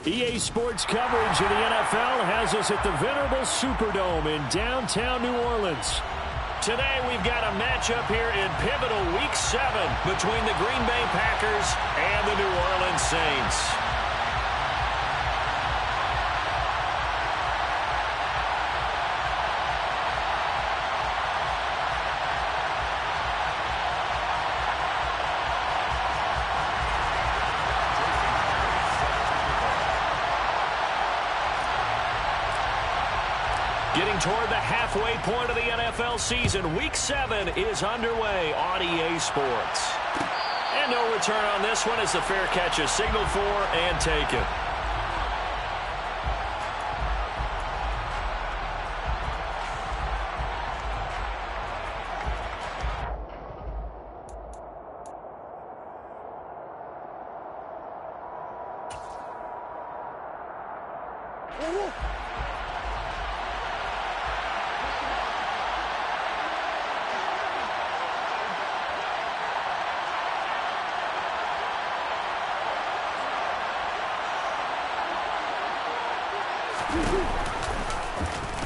EA Sports coverage of the NFL has us at the venerable Superdome in downtown New Orleans. Today we've got a matchup here in pivotal Week 7 between the Green Bay Packers and the New Orleans Saints. Getting toward the halfway point of the NFL season, Week 7 is underway on EA Sports. And no return on this one as the fair catch is signaled for and taken.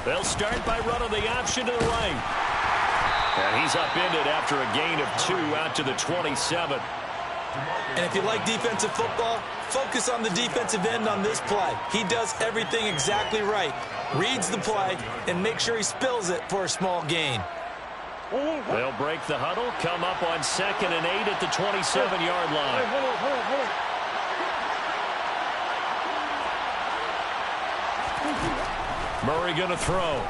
They'll start by running the option to the right. And he's upended after a gain of 2 out to the 27. And if you like defensive football, focus on the defensive end on this play. He does everything exactly right. Reads the play and make sure he spills it for a small gain. They'll break the huddle, come up on 2nd and 8 at the 27-yard line. Murray going to throw.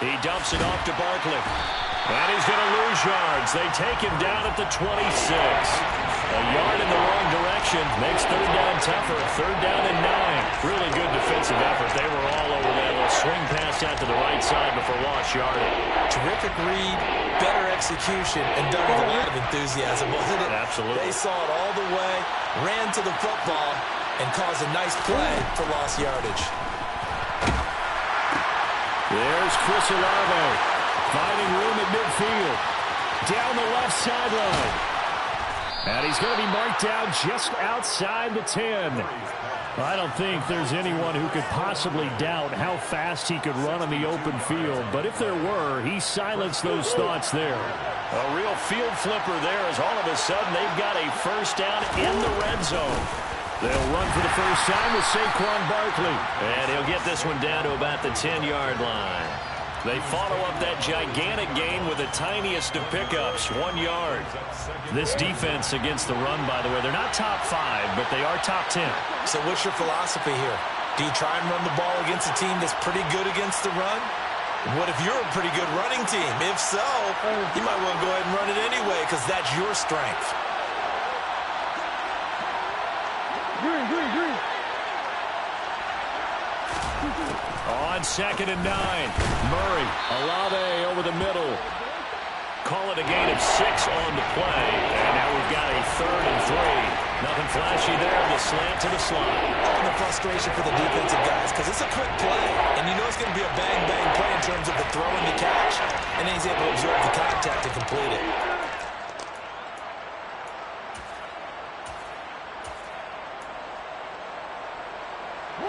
He dumps it off to Barkley. And he's going to lose yards. They take him down at the 26. A yard in the wrong direction makes third down tougher. Third down and 9. Really good defensive effort. They were all over that little swing pass out to the right side before lost yardage. Terrific read, better execution, and done with a lot of enthusiasm, wasn't it? Absolutely. They saw it all the way, ran to the football, and caused a nice play for lost yardage. There's Chris Olave finding room at midfield. Down the left sideline. And he's going to be marked down just outside the 10. I don't think there's anyone who could possibly doubt how fast he could run on the open field. But if there were, he silenced those thoughts there. A real field flipper there as all of a sudden they've got a first down in the red zone. They'll run for the first time with Saquon Barkley. And he'll get this one down to about the 10-yard line. They follow up that gigantic gain with the tiniest of pickups, 1 yard. This defense against the run, by the way, they're not top 5, but they are top 10. So what's your philosophy here? Do you try and run the ball against a team that's pretty good against the run? What if you're a pretty good running team? If so, you might want to go ahead and run it anyway because that's your strength. On 2nd and 9, Murray, Olave over the middle. Call it a gain of 6 on the play. And now we've got a 3rd and 3. Nothing flashy there. The slant to the slot. And the frustration for the defensive guys because it's a quick play. And you know it's going to be a bang-bang play in terms of the throw and the catch. And then he's able to absorb the contact to complete it.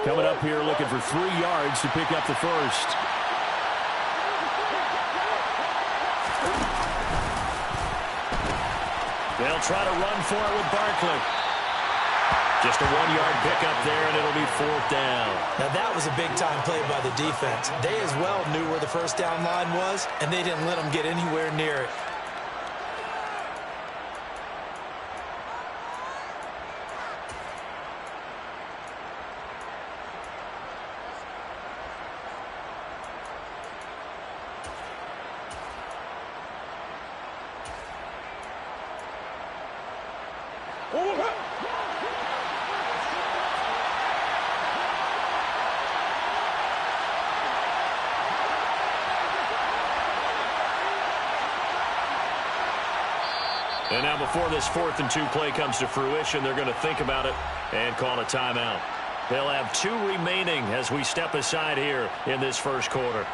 Coming up here looking for 3 yards to pick up the first. They'll try to run for it with Barkley. Just a 1-yard pickup there, and it'll be 4th down. Now that was a big-time play by the defense. They as well knew where the first down line was, and they didn't let them get anywhere near it. And now before this 4th and 2 play comes to fruition, they're going to think about it and call a timeout. They'll have 2 remaining as we step aside here in this first quarter.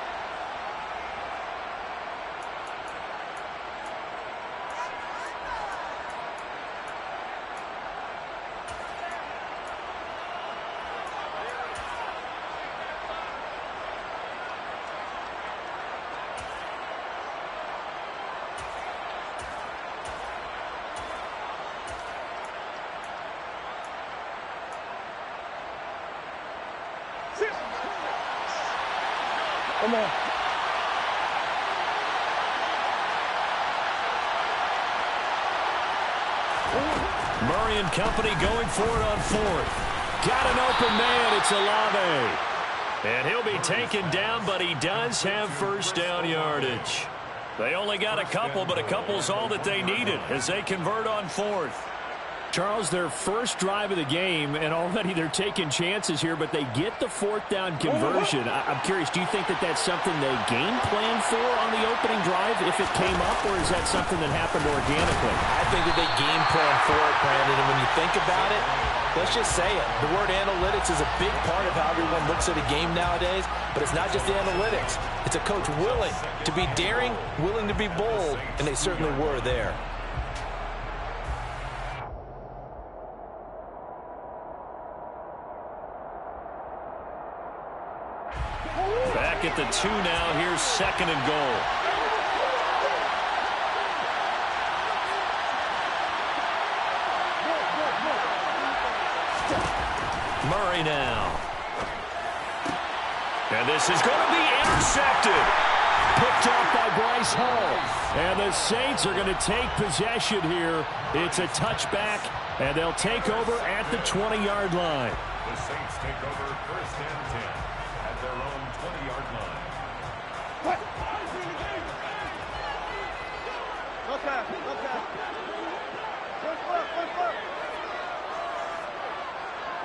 Come on. Murray and company going for it on fourth. Got an open man. It's Olave. And he'll be taken down, but he does have first down yardage. They only got a couple, but a couple's all that they needed as they convert on fourth. Charles, their first drive of the game, and already they're taking chances here, but they get the fourth down conversion. I'm curious, do you think that that's something they game plan for on the opening drive if it came up, or is that something that happened organically? I think that they game plan for it, Brandon, and when you think about it, let's just say it. The word analytics is a big part of how everyone looks at a game nowadays, but it's not just the analytics. It's a coach willing to be daring, willing to be bold, and they certainly were there. Back at the 2 now. Here's second and goal. Murray now. And this is going to be intercepted. Picked off by Bryce Hall. And the Saints are going to take possession here. It's a touchback, and they'll take over at the 20-yard line. The Saints take over first and 10 at their own 20-yard line. Okay.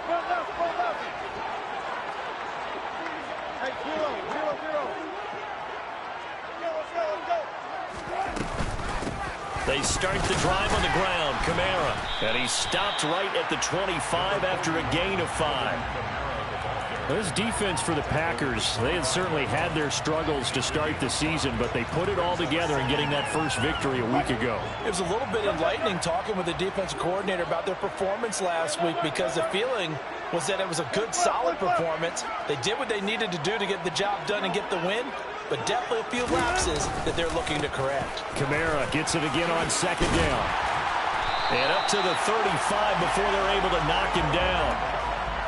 Front left. Hey, 0. Let's go. They start the drive on the ground. Kamara. And he stopped right at the 25 after a gain of 5. This defense for the Packers, they had certainly had their struggles to start the season, but they put it all together in getting that first victory a week ago. It was a little bit enlightening talking with the defensive coordinator about their performance last week, because the feeling was that it was a good, solid performance. They did what they needed to do to get the job done and get the win, but definitely a few lapses that they're looking to correct. Kamara gets it again on second down. And up to the 35 before they're able to knock him down.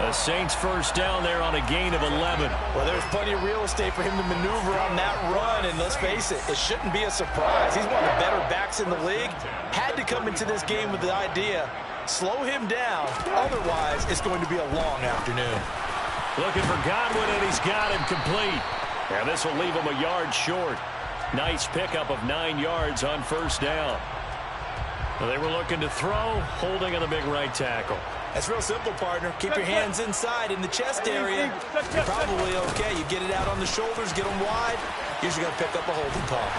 The Saints first down there on a gain of 11. Well, there's plenty of real estate for him to maneuver on that run, and let's face it, it shouldn't be a surprise. He's one of the better backs in the league. Had to come into this game with the idea, slow him down, otherwise it's going to be a long afternoon. Looking for Godwin, and he's got him complete. And this will leave him a yard short. Nice pickup of 9 yards on first down. They were looking to throw, holding on the big right tackle. That's real simple, partner. Keep your hands inside in the chest area. You're probably okay. You get it out on the shoulders, get them wide. Usually going to pick up a holding call.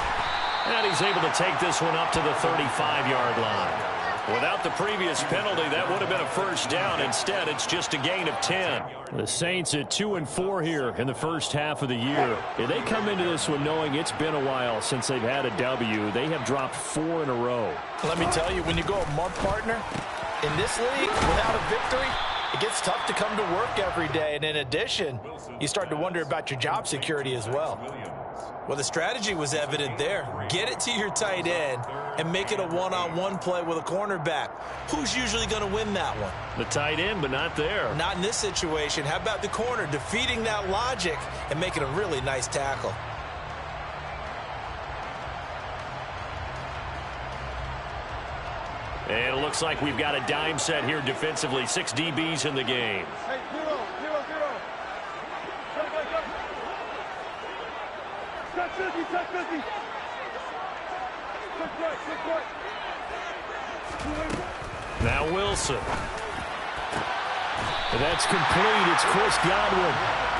And he's able to take this one up to the 35-yard line. Without the previous penalty, that would have been a first down. Instead, it's just a gain of 10. The Saints at 2-4 here in the first half of the year. They come into this one knowing it's been a while since they've had a W. They have dropped 4 in a row. Let me tell you, when you go a month, partner, in this league, without a victory, it gets tough to come to work every day. And in addition, you start to wonder about your job security as well. Well, the strategy was evident there. Get it to your tight end and make it a one-on-one play with a cornerback. Who's usually going to win that one? The tight end, but not there. Not in this situation. How about the corner defeating that logic and making a really nice tackle? And it looks like we've got a dime set here defensively. 6 DBs in the game. Hey, 0. Touch 50. Now Wilson. That's complete. It's Chris Godwin.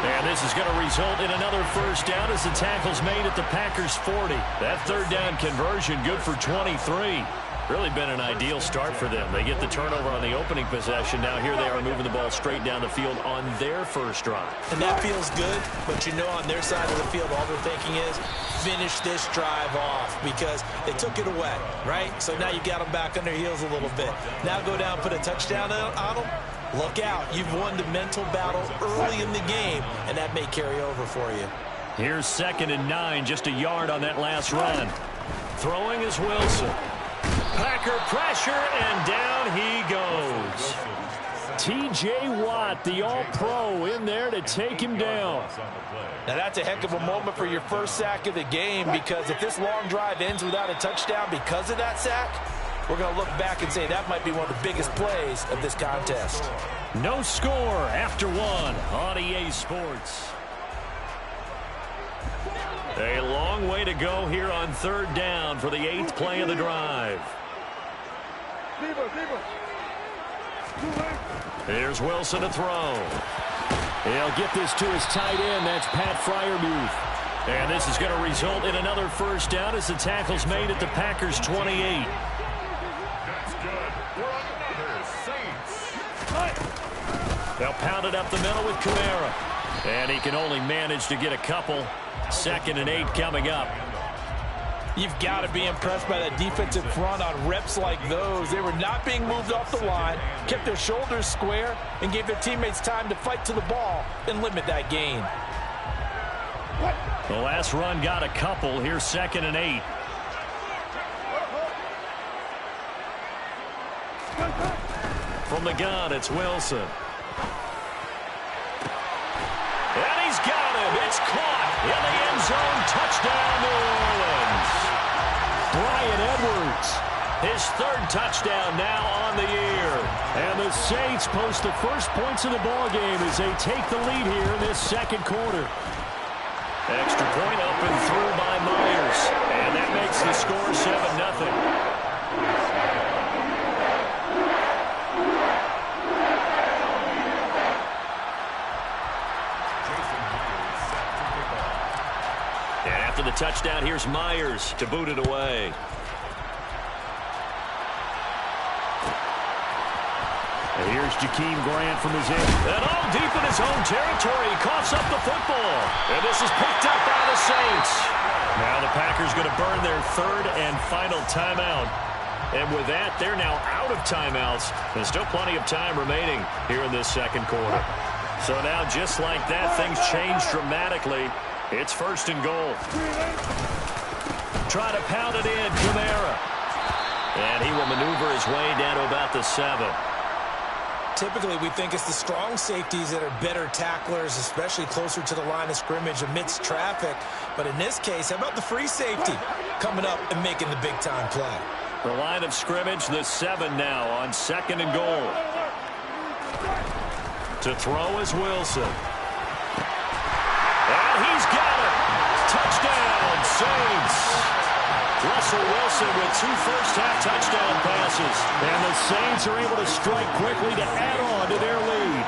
And this is going to result in another first down as the tackle's made at the Packers' 40. That third down conversion good for 23. Really been an ideal start for them. They get the turnover on the opening possession. Now here they are moving the ball straight down the field on their first drive. And that feels good, but you know on their side of the field all they're thinking is finish this drive off because they took it away, right? So now you got them back on their heels a little bit. Now go down, put a touchdown on them. Look out. You've won the mental battle early in the game, and that may carry over for you. Here's 2nd and 9, just a yard on that last run. Throwing is Wilson. Packer pressure, and down he goes. T.J. Watt, the All-Pro, in there to take him down. Now that's a heck of a moment for your first sack of the game, because if this long drive ends without a touchdown because of that sack, we're going to look back and say that might be one of the biggest plays of this contest. No score after one on EA Sports. A long way to go here on third down for the 8th play of the drive. Here's Wilson to throw. He'll get this to his tight end. That's Pat Freiermuth. And this is going to result in another first down as the tackle's made at the Packers' 28. That's good. We're on another Saints. They'll pound it up the middle with Kamara. And he can only manage to get a couple. 2nd and 8 coming up. You've got to be impressed by that defensive front on reps like those. They were not being moved off the line, kept their shoulders square, and gave their teammates time to fight to the ball and limit that gain. The last run got a couple. Here's 2nd and 8. From the gun, it's Wilson. And he's got him. It's caught in the end zone. Touchdown, New Orleans. Bryan Edwards, his 3rd touchdown now on the year. And the Saints post the first points of the ballgame as they take the lead here in this 2nd quarter. Extra point up and through by Myers. And that makes the score 7-0. After the touchdown, here's Myers to boot it away. And here's Jakeem Grant from his end. And all deep in his own territory. He coughs up the football. And this is picked up by the Saints. Now the Packers going to burn their 3rd and final timeout. And with that, they're now out of timeouts. There's still plenty of time remaining here in this 2nd quarter. So now, just like that, things change dramatically. It's 1st and goal. Try to pound it in, Kamara. And he will maneuver his way down to about the 7. Typically, we think it's the strong safeties that are better tacklers, especially closer to the line of scrimmage amidst traffic. But in this case, how about the free safety coming up and making the big-time play? The line of scrimmage, the 7 now on 2nd and goal. To throw is Wilson. And he's got it. Touchdown, Saints. Russell Wilson with 2 first-half touchdown passes. And the Saints are able to strike quickly to add on to their lead.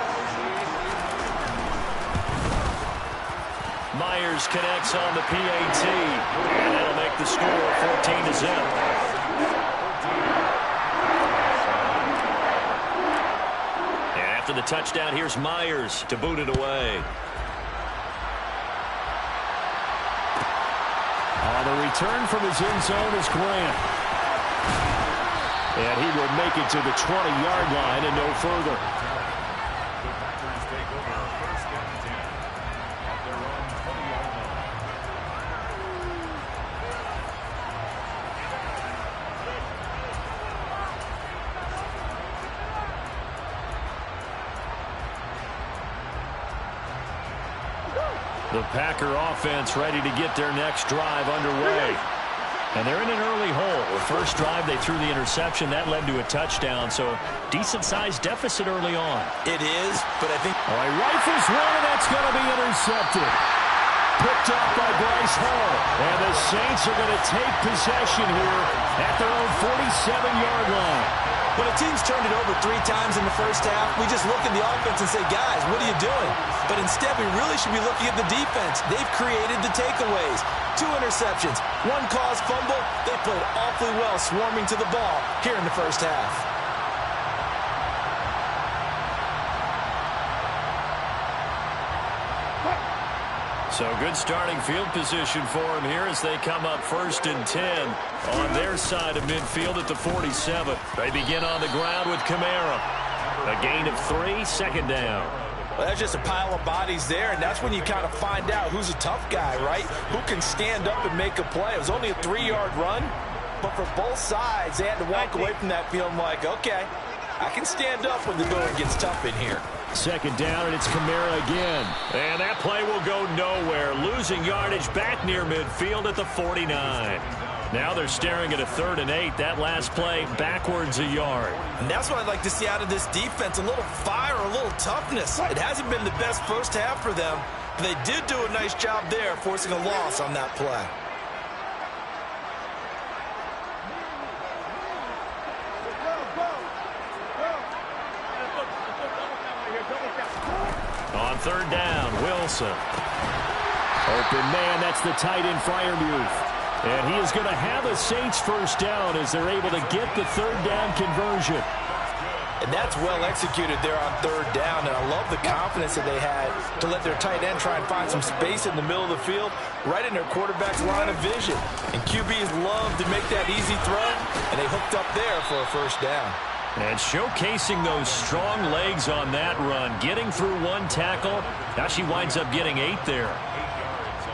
Myers connects on the PAT. And that'll make the score 14-0. And after the touchdown, here's Myers to boot it away. On the return from his end zone is Grant. And he will make it to the 20-yard line and no further. The Packers take over 1st and 10 at their own 20-yard line. The Packer offense ready to get their next drive underway. And they're in an early hole. The first drive, they threw the interception. That led to a touchdown, so decent-sized deficit early on. It is, but I think... All right, rifles one, and that's going to be intercepted. Picked up by Bryce Hall. And the Saints are going to take possession here at their own 47-yard line. When a team's turned it over 3 times in the first half, we just look at the offense and say, guys, what are you doing? But instead, we really should be looking at the defense. They've created the takeaways. 2 interceptions, 1 caused fumble. They played awfully well swarming to the ball here in the first half. So good starting field position for him here as they come up 1st and 10 on their side of midfield at the 47. They begin on the ground with Kamara. A gain of 3, 2nd down. Well, that's just a pile of bodies there, and that's when you kind of find out who's a tough guy, right? Who can stand up and make a play. It was only a 3-yard run, but for both sides, they had to walk away from that feeling like, okay, I can stand up when the going gets tough in here. Second down, and it's Kamara again. And that play will go nowhere. Losing yardage back near midfield at the 49. Now they're staring at a 3rd and 8. That last play backwards a yard. And that's what I'd like to see out of this defense. A little fire, a little toughness. It hasn't been the best first half for them. But they did do a nice job there, forcing a loss on that play. On 3rd down, Wilson. Open man, that's the tight end, Freiermuth. And he is going to have a Saints first down as they're able to get the 3rd down conversion. And that's well executed there on 3rd down. And I love the confidence that they had to let their tight end try and find some space in the middle of the field, right in their quarterback's line of vision. And QBs love to make that easy throw, and they hooked up there for a first down. And showcasing those strong legs on that run, getting through 1 tackle. Now she winds up getting 8 there.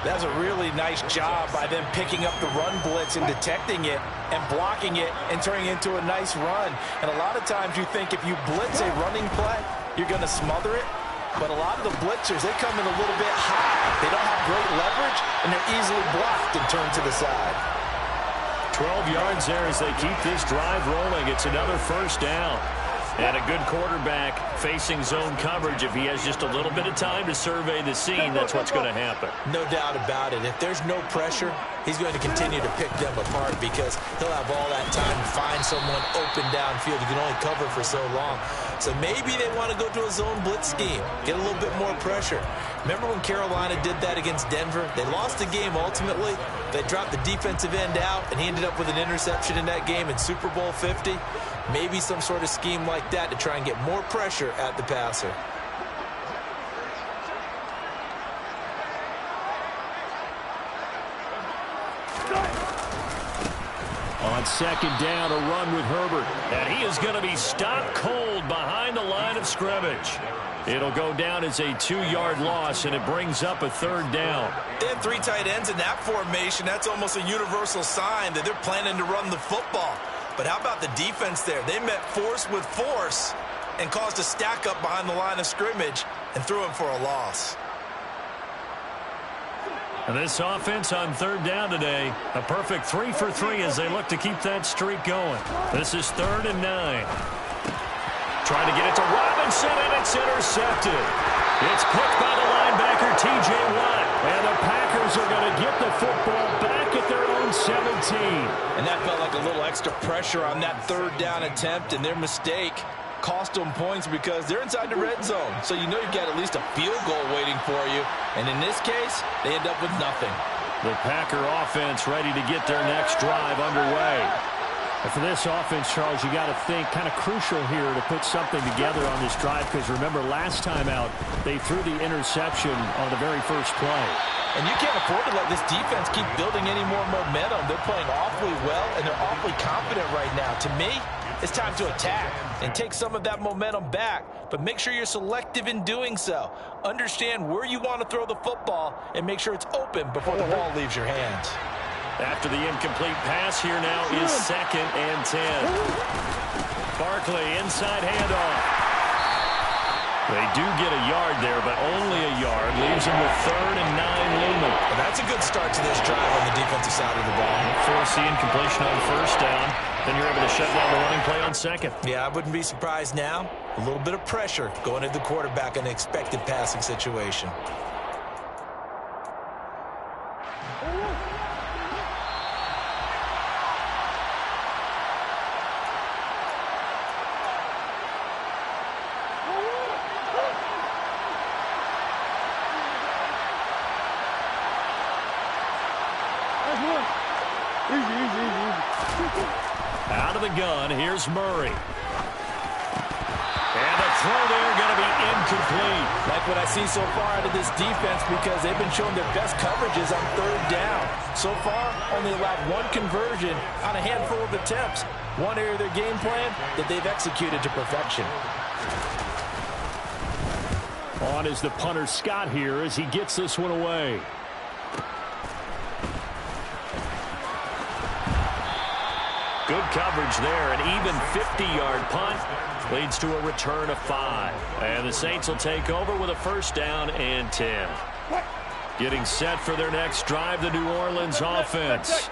That's a really nice job by them picking up the run blitz and detecting it and blocking it and turning it into a nice run. And a lot of times you think if you blitz a running play, you're going to smother it. But a lot of the blitzers, they come in a little bit high. They don't have great leverage, and they're easily blocked and turned to the side. 12 yards there as they keep this drive rolling. It's another first down. And a good quarterback facing zone coverage. If he has just a little bit of time to survey the scene, that's what's going to happen. No doubt about it. If there's no pressure, he's going to continue to pick them apart because he'll have all that time to find someone open downfield. You can only cover for so long. So maybe they want to go to a zone blitz scheme, get a little bit more pressure. Remember when Carolina did that against Denver? They lost the game ultimately. They dropped the defensive end out, and he ended up with an interception in that game in Super Bowl 50. Maybe some sort of scheme like that to try and get more pressure at the passer. On 2nd down, a run with Herbert. And he is going to be stopped cold behind the line of scrimmage. It'll go down as a 2-yard loss, and it brings up a 3rd down. They had 3 tight ends in that formation. That's almost a universal sign that they're planning to run the football. But how about the defense there? They met force with force and caused a stack up behind the line of scrimmage and threw him for a loss. And this offense on 3rd down today, a perfect 3 for 3 as they look to keep that streak going. This is 3rd and 9. Trying to get it to Robinson, and it's intercepted. It's picked by the linebacker, T.J. Watt. And the Packers are going to get the football back at their own 17. And that felt like a little extra pressure on that 3rd down attempt, and their mistake cost them points because they're inside the red zone. So you know you've got at least a field goal waiting for you. And in this case, they end up with nothing. The Packer offense ready to get their next drive underway. And for this offense, Charles, you got to think kind of crucial here to put something together on this drive because remember last time out they threw the interception on the very first play. And you can't afford to let this defense keep building any more momentum. They're playing awfully well, and they're awfully confident right now. To me, it's time to attack and take some of that momentum back, but make sure you're selective in doing so. Understand where you want to throw the football and make sure it's open before the ball leaves your hands. After the incomplete pass, here now is 2nd and 10. Barkley, inside handoff. They do get a yard there, but only a yard. Leaves them with 3rd and 9 looming. Well, that's a good start to this drive on the defensive side of the ball. Force the incompletion on 1st down. Then you're able to shut down the running play on 2nd. Yeah, I wouldn't be surprised now. A little bit of pressure going at the quarterback in an expected passing situation. Out of the gun, here's Murray. And the throw there going to be incomplete. Like what I see so far out of this defense because they've been showing their best coverages on 3rd down. So far, only allowed 1 conversion on a handful of attempts. One area of their game plan that they've executed to perfection. On is the punter Scott here as he gets this one away. Good coverage there. An even 50-yard punt leads to a return of 5. And the Saints will take over with a first down and 10. Getting set for their next drive, the New Orleans offense.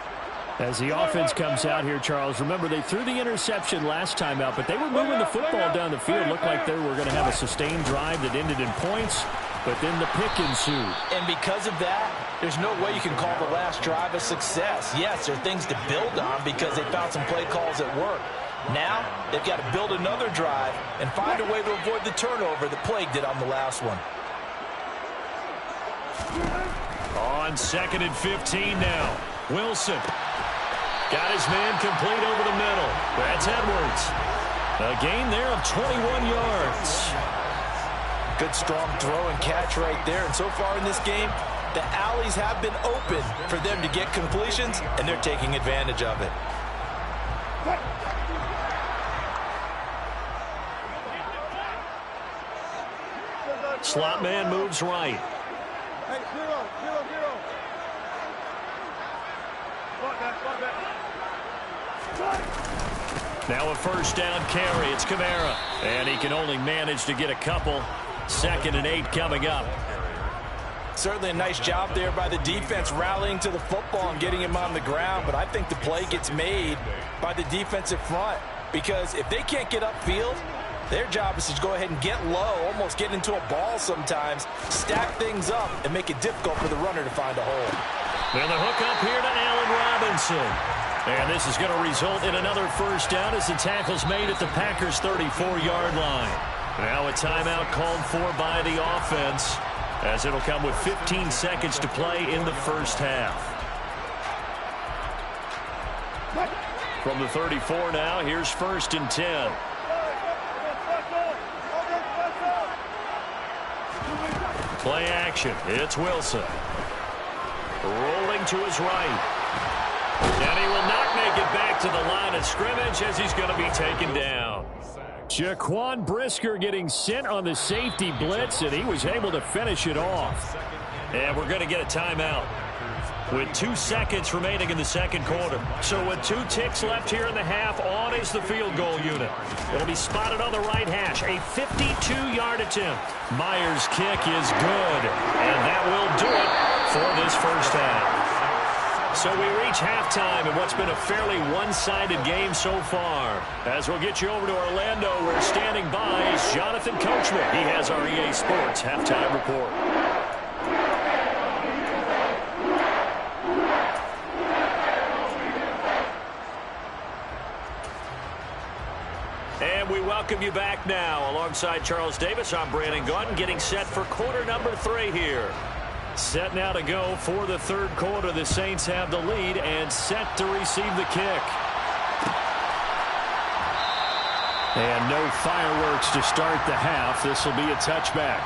As the offense comes out here, Charles, remember they threw the interception last time out, but they were moving the football down the field. Looked like they were going to have a sustained drive that ended in points, but then the pick ensued. And because of that, there's no way you can call the last drive a success. Yes, there are things to build on because they found some play calls at work. Now, they've got to build another drive and find a way to avoid the turnover that plagued it on the last one. On 2nd and 15 now. Wilson. Got his man complete over the middle. That's Edwards. A gain there of 21 yards. Good strong throw and catch right there. And so far in this game, the alleys have been open for them to get completions, and they're taking advantage of it. Slot man moves right. Hey, 0-0-0. Spot back. Now a first down carry. It's Kamara. And he can only manage to get a couple. 2nd and 8 coming up. Certainly a nice job there by the defense rallying to the football and getting him on the ground. But I think the play gets made by the defensive front. Because if they can't get upfield, their job is to go ahead and get low, almost get into a ball sometimes, stack things up, and make it difficult for the runner to find a hole. And the hook up here to Allen Robinson. And this is going to result in another first down as the tackle's made at the Packers' 34-yard line. Now a timeout called for by the offense, as it'll come with 15 seconds to play in the first half. From the 34 now, here's 1st and 10. Play action. It's Wilson. Rolling to his right. And he will not make it back to the line of scrimmage as he's going to be taken down. Jaquan Brisker getting sent on the safety blitz, and he was able to finish it off. And we're going to get a timeout with 2 seconds remaining in the second quarter. So with 2 ticks left here in the half, on is the field goal unit. It'll be spotted on the right hash. A 52-yard attempt. Myers' kick is good, and that will do it for this first half. So we reach halftime in what's been a fairly one-sided game so far. As we'll get you over to Orlando, where standing by is Jonathan Coachman. He has our EA Sports halftime report. And we welcome you back now. Alongside Charles Davis, I'm Brandon Gunn, getting set for quarter number 3 here. Set now to go for the third quarter. The Saints have the lead and set to receive the kick. And no fireworks to start the half. This will be a touchback.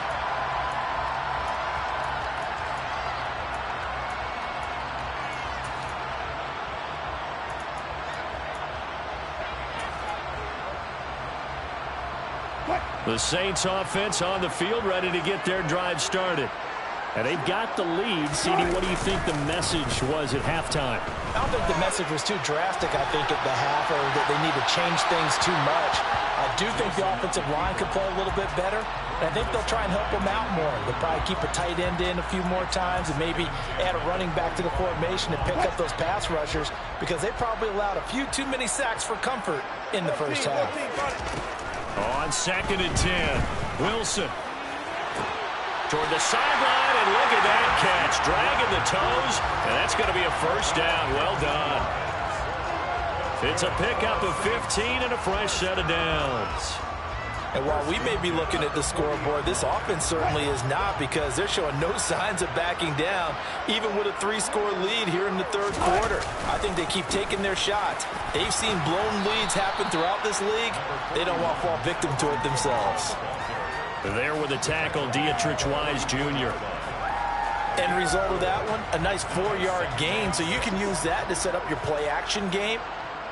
The Saints offense on the field, ready to get their drive started. And they've got the lead. CD, what do you think the message was at halftime? I don't think the message was too drastic, I think, at the half, or that they need to change things too much. I do think the offensive line could play a little bit better, and I think they'll try and help them out more. They'll probably keep a tight end in a few more times and maybe add a running back to the formation and pick up those pass rushers, because they probably allowed a few too many sacks for comfort in the first half. On 2nd and 10, Wilson toward the sideline, and look at that catch, dragging the toes, and that's going to be a first down. Well done. It's a pickup of 15 and a fresh set of downs. And while we may be looking at the scoreboard, this offense certainly is not, because they're showing no signs of backing down, even with a 3-score lead here in the third quarter. I think they keep taking their shots. They've seen blown leads happen throughout this league. They don't want to fall victim to it themselves. There with the tackle, Dietrich Wise Jr. End result of that one, a nice 4-yard gain, so you can use that to set up your play-action game.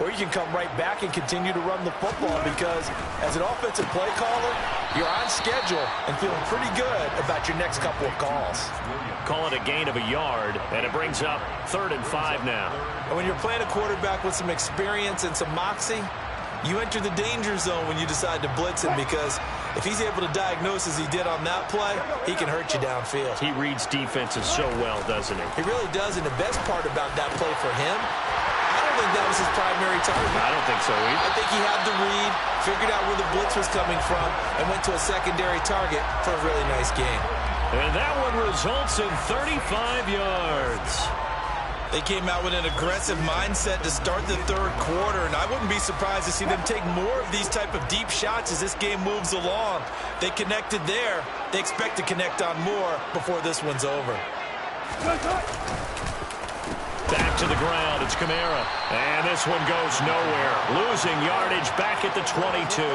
or you can come right back and continue to run the football, because as an offensive play caller, you're on schedule and feeling pretty good about your next couple of calls. Call it a gain of a yard, and it brings up 3rd and 5 now. And when you're playing a quarterback with some experience and some moxie, you enter the danger zone when you decide to blitz him, because if he's able to diagnose as he did on that play, he can hurt you downfield. He reads defenses so well, doesn't he? He really does, and the best part about that play for him, I don't think that was his primary target. I don't think so either. I think he had the read, figured out where the blitz was coming from, and went to a secondary target for a really nice game. And that one results in 35 yards. They came out with an aggressive mindset to start the third quarter, and I wouldn't be surprised to see them take more of these type of deep shots as this game moves along. They connected there. They expect to connect on more before this one's over. Back to the ground, it's Kamara. And this one goes nowhere. Losing yardage back at the 22.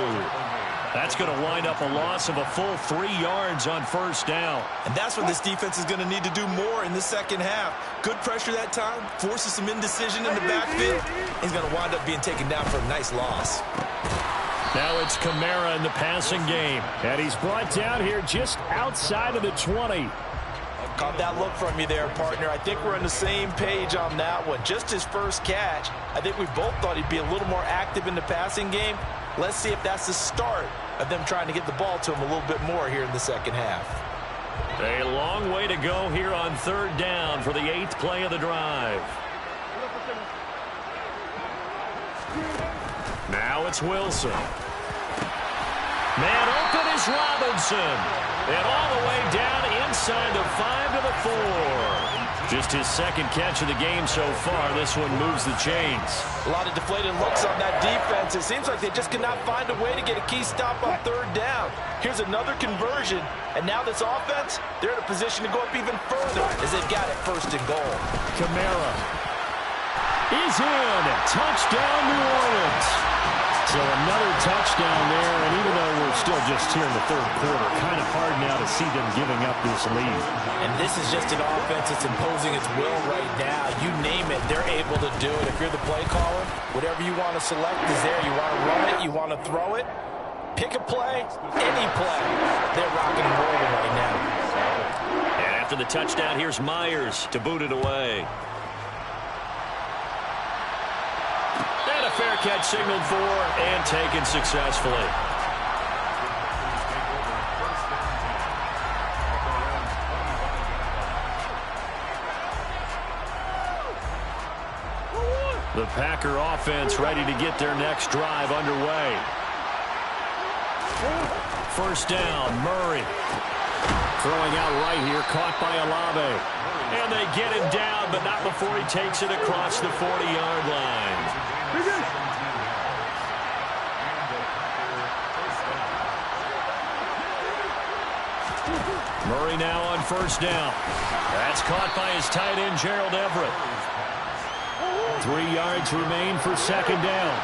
That's going to wind up a loss of a full 3 yards on first down. And that's what this defense is going to need to do more in the second half. Good pressure that time, forces some indecision in the backfield. He's going to wind up being taken down for a nice loss. Now it's Kamara in the passing game. And he's brought down here just outside of the 20. Caught that look from you there, partner. I think we're on the same page on that one. Just his first catch. I think we both thought he'd be a little more active in the passing game. Let's see if that's the start of them trying to get the ball to him a little bit more here in the second half. A long way to go here on third down for the 8th play of the drive. Now it's Wilson. Man open is Robinson. And all the way down inside the 5 to the 4. Just his second catch of the game so far. This one moves the chains. A lot of deflated looks on that defense. It seems like they just cannot find a way to get a key stop on third down. Here's another conversion. And now this offense, they're in a position to go up even further as they've got it 1st and goal. Kamara is in. Touchdown, New Orleans. So another touchdown there, and even though we're still just here in the third quarter, kind of hard now to see them giving up this lead. And this is just an offense that's imposing its will right now. You name it, they're able to do it. If you're the play caller, whatever you want to select is there. You want to run it, you want to throw it, pick a play, any play. They're rocking and rolling right now. And after the touchdown, here's Myers to boot it away. Fair catch signaled for and taken successfully. The Packer offense ready to get their next drive underway. First down, Murray. Throwing out right here, caught by Olave. And they get him down, but not before he takes it across the 40-yard line. Murray now on first down. That's caught by his tight end, Gerald Everett. 3 yards remain for second down.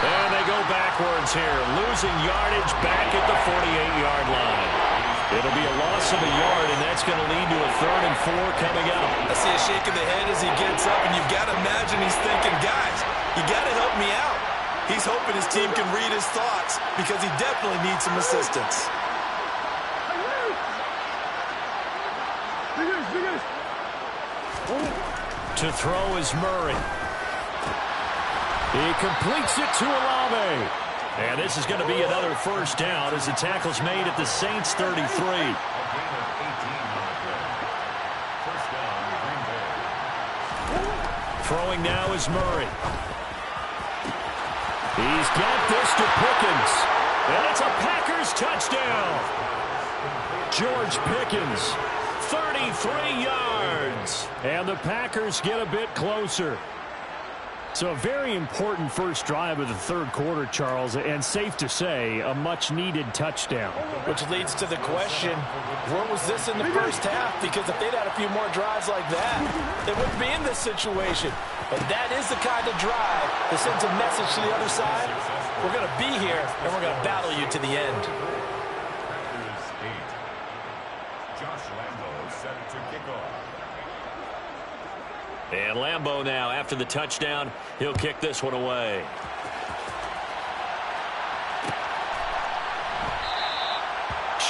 And they go backwards here, losing yardage back at the 48-yard line. It'll be a loss of a yard, and that's going to lead to a 3rd and 4 coming up. I see a shake of the head as he gets up, and you've got to imagine he's thinking, guys, you got to help me out. He's hoping his team can read his thoughts because he definitely needs some assistance. To throw is Murray. He completes it to Olave. And this is going to be another first down as the tackle's made at the Saints 33. Throwing now is Murray. He's got this to Pickens. And it's a Packers touchdown. George Pickens, 33 yards. And the Packers get a bit closer. So a very important first drive of the third quarter, Charles, and safe to say, a much-needed touchdown. Which leads to the question, where was this in the first half? Because if they'd had a few more drives like that, they wouldn't be in this situation. But that is the kind of drive that sends a message to the other side. We're going to be here, and we're going to battle you to the end. Josh Lambo set to kick off. And Lambeau now, after the touchdown, he'll kick this one away.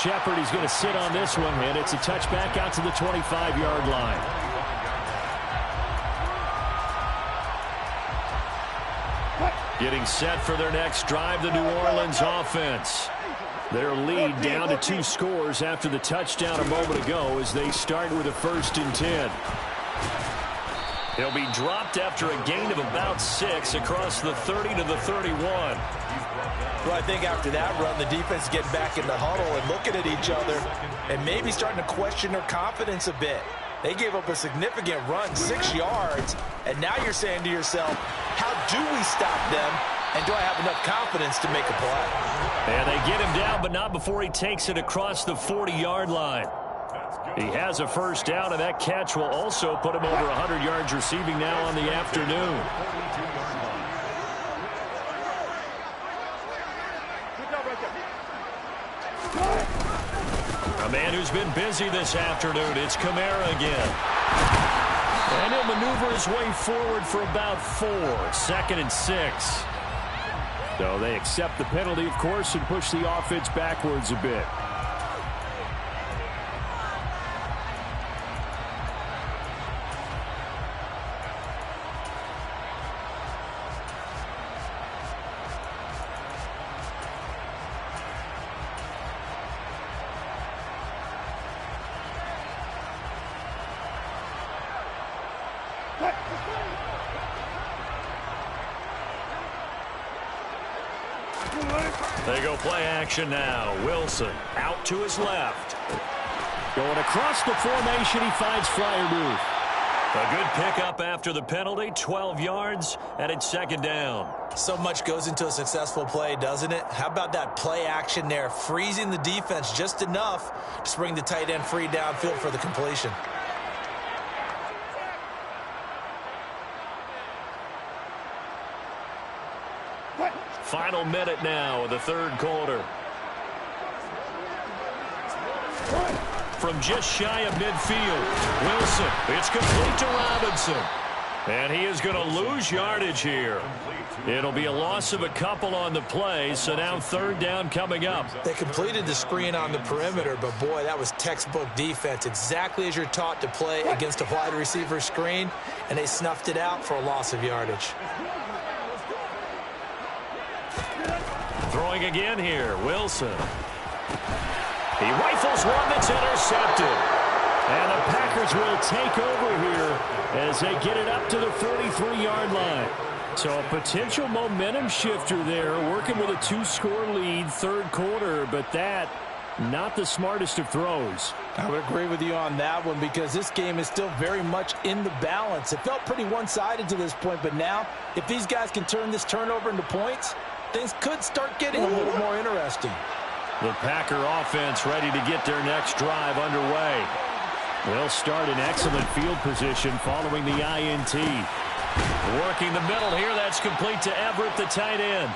Shepard, he's going to sit on this one, and it's a touchback out to the 25-yard line. Getting set for their next drive, the New Orleans offense. Their lead down to 2 scores after the touchdown a moment ago as they start with a 1st and 10. He'll be dropped after a gain of about 6 across the 30 to the 31. Well, I think after that run, the defense is getting back in the huddle and looking at each other and maybe starting to question their confidence a bit. They gave up a significant run, 6 yards, and now you're saying to yourself, how do we stop them, and do I have enough confidence to make a play? And they get him down, but not before he takes it across the 40-yard line. He has a 1st down, and that catch will also put him over 100 yards receiving now on the afternoon. A man who's been busy this afternoon, it's Kamara again. And he'll maneuver his way forward for about 4, 2nd and 6. So they accept the penalty, of course, and push the offense backwards a bit. They go play action now. Wilson out to his left. Going across the formation, he finds Freiermuth. A good pickup after the penalty, 12 yards, and it's 2nd down. So much goes into a successful play, doesn't it? How about that play action there, freezing the defense just enough to bring the tight end free downfield for the completion. Final minute now of the 3rd quarter. From just shy of midfield, Wilson, it's complete to Robinson. And he is going to lose yardage here. It'll be a loss of a couple on the play, so now 3rd down coming up. They completed the screen on the perimeter, but boy, that was textbook defense, exactly as you're taught to play against a wide receiver screen, and they snuffed it out for a loss of yardage. Throwing again here, Wilson. He rifles one that's intercepted. And the Packers will take over here as they get it up to the 43-yard line. So a potential momentum shifter there, working with a 2-score lead, 3rd quarter, but that not the smartest of throws. I would agree with you on that one because this game is still very much in the balance. It felt pretty one-sided to this point, but now if these guys can turn this turnover into points, things could start getting a little more interesting. The Packer offense ready to get their next drive underway. They'll start in excellent field position following the INT. Working the middle here, that's complete to Everett, the tight end.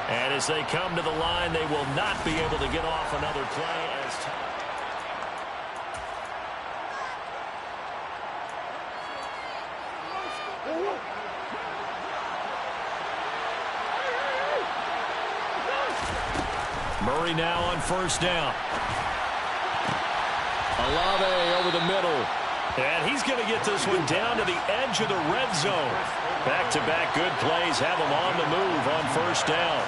And as they come to the line, they will not be able to get off another play as Murray now on 1st down. Olave over the middle. And he's going to get this one down to the edge of the red zone. Back-to-back good plays have him on the move on 1st down.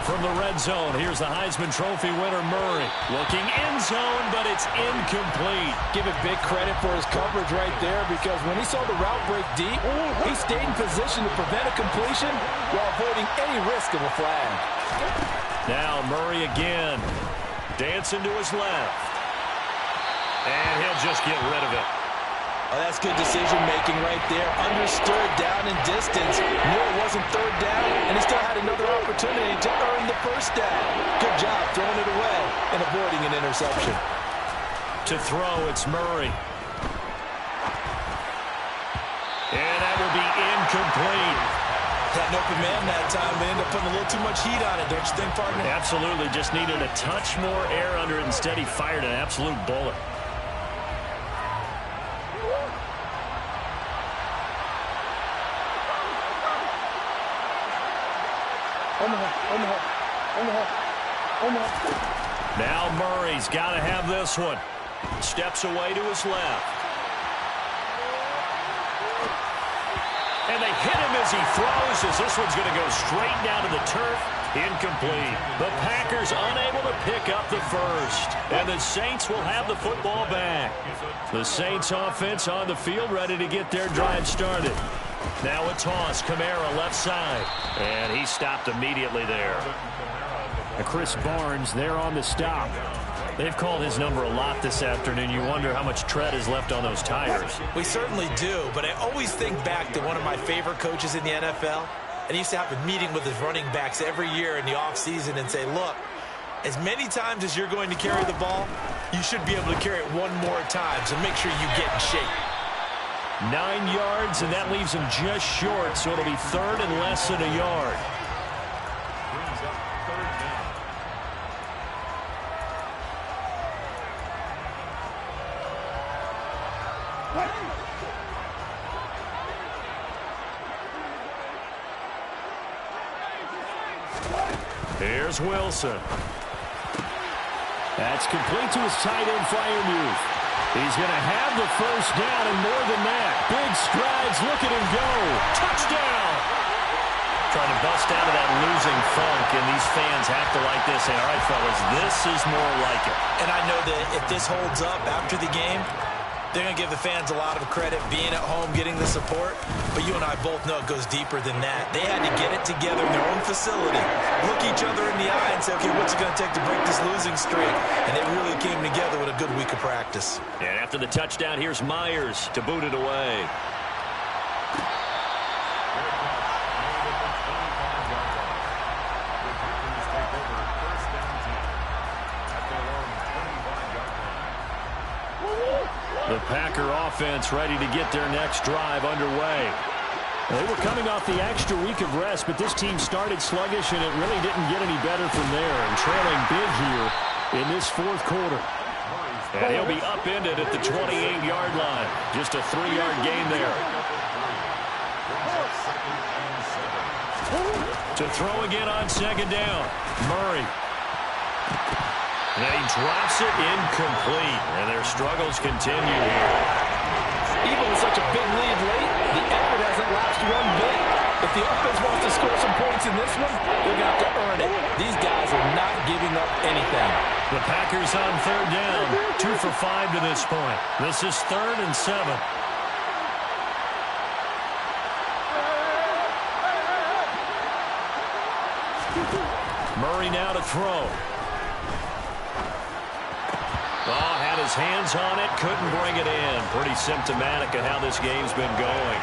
From the red zone, here's the Heisman Trophy winner, Murray. Looking end zone, but it's incomplete. Give it big credit for his coverage right there because when he saw the route break deep, he stayed in position to prevent a completion while avoiding any risk of a flag. Now Murray again. Dancing to his left. And he'll just get rid of it. Oh, that's good decision-making right there. Understood down in distance. Knew it wasn't 3rd down, and he still had another opportunity to earn the 1st down. Good job throwing it away and avoiding an interception. To throw, it's Murray. And that will be incomplete. Had an open man that time. They ended up putting a little too much heat on it, don't you think, partner? Absolutely. Just needed a touch more air under it. Instead, he fired an absolute bullet. Now Murray's got to have this one. Steps away to his left. And they hit him as he throws, as this one's going to go straight down to the turf. Incomplete. The Packers unable to pick up the first. And the Saints will have the football back. The Saints offense on the field, ready to get their drive started. Now a toss, Kamara left side. And he stopped immediately there. Chris Barnes there on the stop. They've called his number a lot this afternoon. You wonder how much tread is left on those tires. We certainly do, but I always think back to one of my favorite coaches in the NFL. And he used to have a meeting with his running backs every year in the offseason and say, look, as many times as you're going to carry the ball, you should be able to carry it one more time, so make sure you get in shape. 9 yards, and that leaves him just short, so it'll be third and less than a yard. Brings up third down. Here's Wilson. That's complete to his tight end, Freiermuth. He's going to have the first down, and more than that. Big strides, look at him go. Touchdown! Trying to bust out of that losing funk, and these fans have to like this. Say, all right, fellas, this is more like it. And I know that if this holds up after the game, they're going to give the fans a lot of credit being at home, getting the support. But you and I both know it goes deeper than that. They had to get it together in their own facility, look each other in the eye and say, okay, what's it going to take to break this losing streak? And they really came together with a good week of practice. And after the touchdown, here's Myers to boot it away. The Packer offense ready to get their next drive underway. They were coming off the extra week of rest, but this team started sluggish, and it really didn't get any better from there. And trailing big here in this fourth quarter. And he'll be upended at the 28-yard line. Just a 3-yard gain there. To throw again on second down. Murray. And he drops it incomplete. And their struggles continue here. Even with such a big lead late, the effort hasn't lapsed one bit. If the offense wants to score some points in this one, they're going to have to earn it. These guys are not giving up anything. The Packers on third down. 2 for 5 to this point. This is 3rd and 7. Murray now to throw. Oh, had his hands on it, couldn't bring it in. Pretty symptomatic of how this game's been going.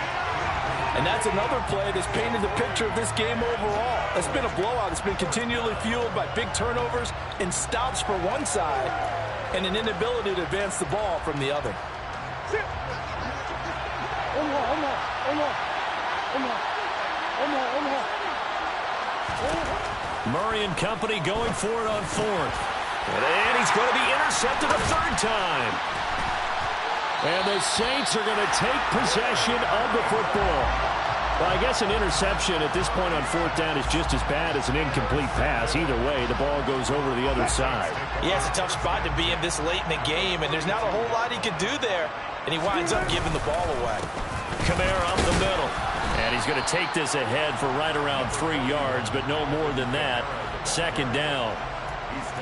And that's another play that's painted the picture of this game overall. It's been a blowout. It's been continually fueled by big turnovers and stops for one side and an inability to advance the ball from the other. Murray and company going for it on 4th. And he's going to be intercepted a 3rd time. And the Saints are going to take possession of the football. Well, I guess an interception at this point on 4th down is just as bad as an incomplete pass. Either way, the ball goes over the other side. Yeah, it's a tough spot to be in this late in the game, and there's not a whole lot he could do there. And he winds up giving the ball away. Kamara up the middle. And he's going to take this ahead for right around 3 yards, but no more than that. 2nd down.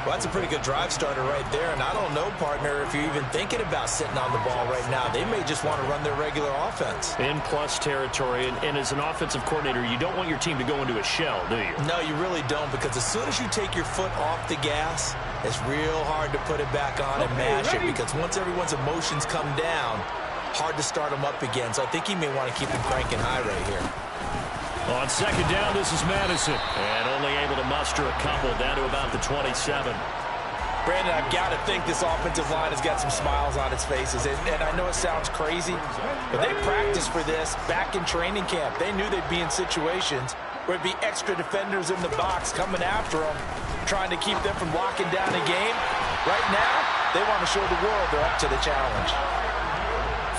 Well, that's a pretty good drive starter right there. And I don't know, partner, if you're even thinking about sitting on the ball right now. They may just want to run their regular offense. In plus territory. And as an offensive coordinator, you don't want your team to go into a shell, do you? No, you really don't, because as soon as you take your foot off the gas, it's real hard to put it back on and mash it. Because once everyone's emotions come down, hard to start them up again. So I think he may want to keep them cranking high right here. On 2nd down, this is Madison. And only able to muster a couple down to about the 27. Brandon, I've got to think this offensive line has got some smiles on its faces. And I know it sounds crazy, but they practiced for this back in training camp. They knew they'd be in situations where it'd be extra defenders in the box coming after them, trying to keep them from locking down a game. Right now, they want to show the world they're up to the challenge.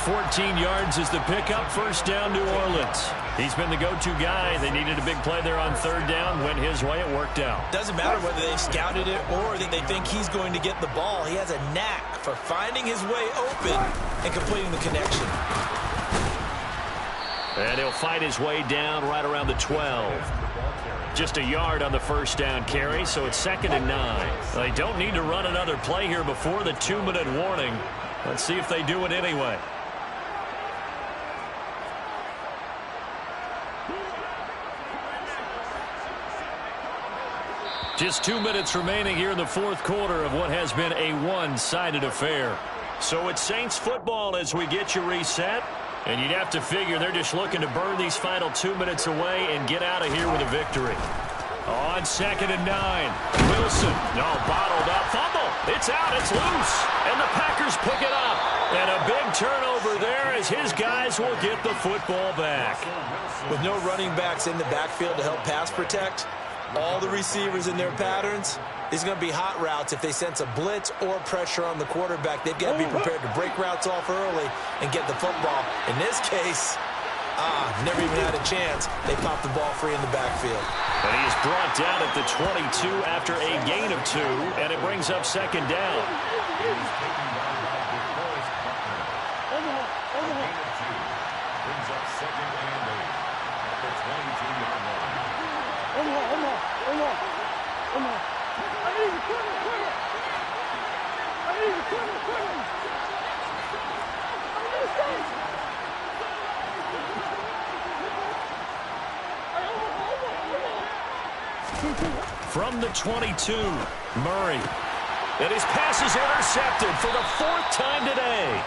14 yards is the pickup. First down, New Orleans. He's been the go-to guy. They needed a big play there on third down. Went his way. It worked out. Doesn't matter whether they've scouted it or that they think he's going to get the ball. He has a knack for finding his way open and completing the connection. And he'll fight his way down right around the 12. Just a yard on the first down carry, so it's 2nd and 9. They don't need to run another play here before the 2-minute warning. Let's see if they do it anyway. Just 2 minutes remaining here in the fourth quarter of what has been a one-sided affair. So it's Saints football as we get you reset. And you'd have to figure they're just looking to burn these final 2 minutes away and get out of here with a victory. On 2nd and 9. Wilson. No, bottled up. Fumble. It's out. It's loose. And the Packers pick it up. And a big turnover there as his guys will get the football back. With no running backs in the backfield to help pass protect, all the receivers in their patterns, there's going to be hot routes if they sense a blitz or pressure on the quarterback. They've got to be prepared to break routes off early and get the football. In this case, never even had a chance. They popped the ball free in the backfield. And he is brought down at the 22 after a gain of 2, and it brings up 2nd down. From the 22, Murray. And his pass is intercepted for the 4th time today.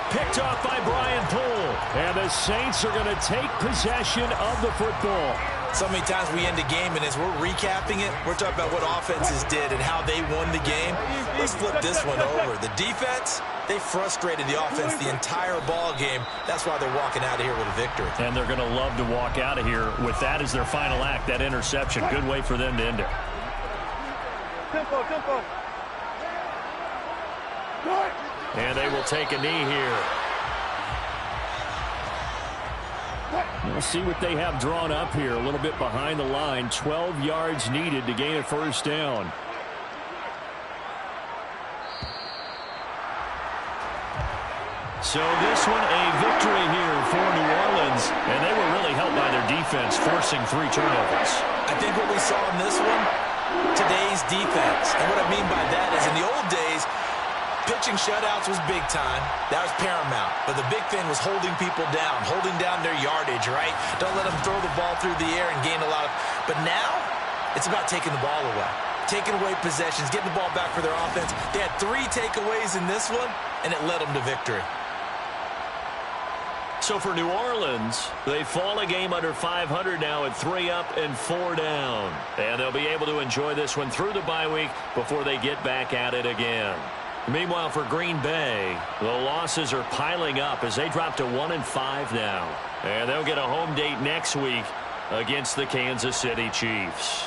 Picked off by Brian Poole. And the Saints are going to take possession of the football. So many times we end a game, and as we're recapping it, we're talking about what offenses did and how they won the game. Let's flip this one over. The defense, they frustrated the offense the entire ball game. That's why they're walking out of here with a victory. And they're going to love to walk out of here with that as their final act, that interception. Good way for them to end it. Tempo, tempo. And they will take a knee here. We'll see what they have drawn up here. A little bit behind the line. 12 yards needed to gain a first down. So this one a victory here for New Orleans. And they were really helped by their defense, forcing 3 turnovers. I think what we saw in this one, today's defense. And what I mean by that is in the old days, pitching shutouts was big time. That was paramount. But the big thing was holding people down, holding down their yardage, right? Don't let them throw the ball through the air and gain a lot of... But now, it's about taking the ball away. Taking away possessions, getting the ball back for their offense. They had 3 takeaways in this one, and it led them to victory. So for New Orleans, they fall a game under 500 now at 3 up and 4 down. And they'll be able to enjoy this one through the bye week before they get back at it again. Meanwhile, for Green Bay, the losses are piling up as they drop to 1-5 now. And they'll get a home date next week against the Kansas City Chiefs.